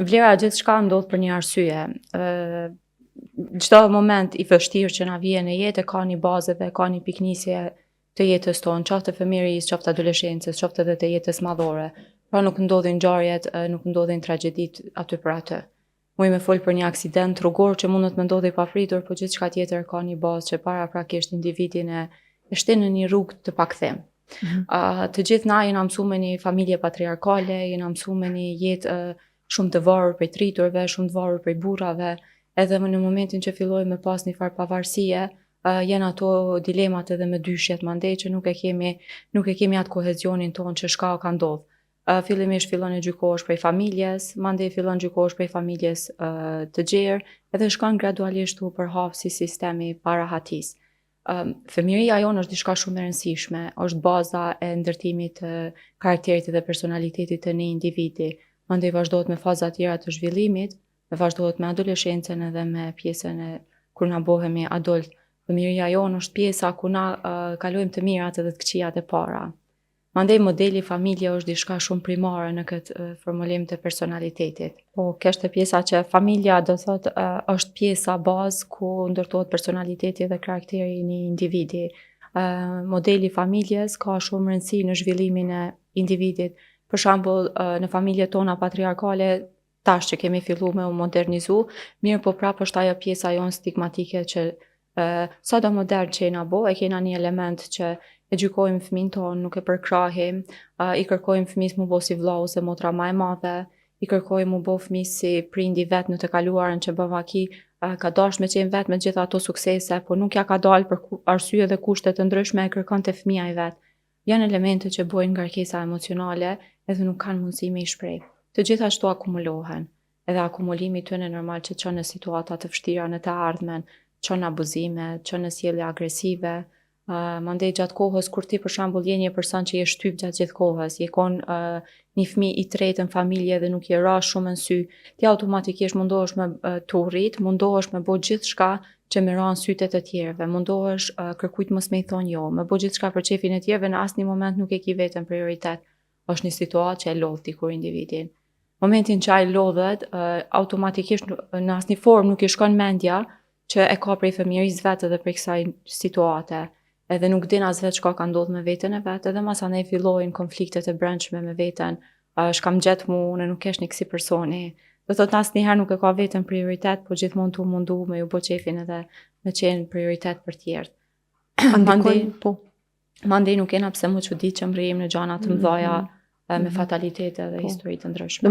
vlera gjithçka ndodh për një arsye. Çdo moment i vështirë që na vjen në jetë ka një bazë dhe ka një piknisje të jetës tonë, qoftë të fëmijërisë, qoftë të adoleshencës, qoftë edhe të jetës madhore. Pra nuk ndodhin ngjarjet, nuk ndodhin tragjeditë aty për atë. Muj me fol për një aksident rrugor që mundet me ndodhi papritur, por gjithçka tjetër ka një bazë që paraprakisht individin e shtin në një rrugë të pakthim. Të gjithë na jena mësuar me një familje patriarkale, jena mësuar me një jetë shumë të varur prej triturve, shumë të varur prej burrave, edhe në momentin që fillojmë me pas një farë pavarësie, janë ato dilemat edhe me dyshjet mandej që nuk e kemi atë kohezionin tonë që shka ka ndodhur. Fillimisht fillon e gjykohesh prej familjes, mandej fillon gjykohesh prej familjes të gjerë, edhe shkon gradualisht u përhap si sistemi parahatis. Fëmijëria jonë është diçka shumë e rëndësishme, është baza e ndërtimit të karakterit dhe personalitetit të një individi. Mandej vazhdohet me faza tjera të zhvillimit, vazhdohet me adoleshencën edhe me pjesën e kur na bëhemi adult. Fëmijëria jonë është pjesa ku na kalojmë të mirat edhe të këqijat e para. Mandej modeli familje është diçka shumë primare në këtë formulim të personalitetit. Po kjo është pjesa që familja do thotë është pjesa bazë ku ndërtohet personaliteti dhe karakteri i një individi. Modeli familjes ka shumë rëndësi në zhvillimin e individit. Për shembull, në familjet tona patriarkale, tash që kemi filluar me u modernizu, mirë po prapë është ajo pjesa jonë stigmatike që sado modern që jena bo, e kena një element që e gjykojmë fëmin tonë, nuk e përkrahim, i kërkojmë fëmis mu bo si vllau ose motra ma e madhe, i kërkojmë mu bo fëmis si prindi vetë në të kaluarën që bëvaki ka dash me qenë vetë me gjitha ato suksese, po nuk ja ka dalë për arsye dhe kushte të ndryshme e kërkon të fëmija i vetë. Janë elemente që bojnë ngarkesa emocionale edhe nuk kanë mundësi me i shpreh. Të gjitha ashtu akumulohen, edhe akumulimi tyne normal që çon në situata të vështira në të ardhmen, çon në abuzime, çon në sjellje agresive. Mandej gjatë kohës kur ti për shembull je një person që je shtyp gjatë gjithë kohës, je kon një fëmijë i tretë në familje dhe nuk je ra shumë në sy, ti automatikisht mundohesh me të urrit, mundohesh me bo gjithçka që me ra në sytë të tjerëve, mundohesh kërkujt mos me i thonë jo, me bo gjithçka për çefin e tjerëve, në asnjë moment nuk e ki veten prioritet. Është një situatë që e lodh dikur individin. Momentin që ai lodhet, automatikisht në asnjë formë nuk i shkon mendja që e ka prej fëmijërisë vetë edhe prej kësaj situate. Edhe nuk din as vetë çka ka ndodhur me veten e vet, edhe masanej fillojnë konfliktet e brendshme me veten, shkam gjet mu, unë nuk kesh një kësi personi. Do thotë asnjëherë nuk e ka veten prioritet, po gjithmonë tu mundu me ju bo qefin edhe me qenë prioritet për tjerët. Mandej nuk kena pse mu çudit që mrihim në gjana të mëdhaja me fatalitete dhe histori të ndryshme.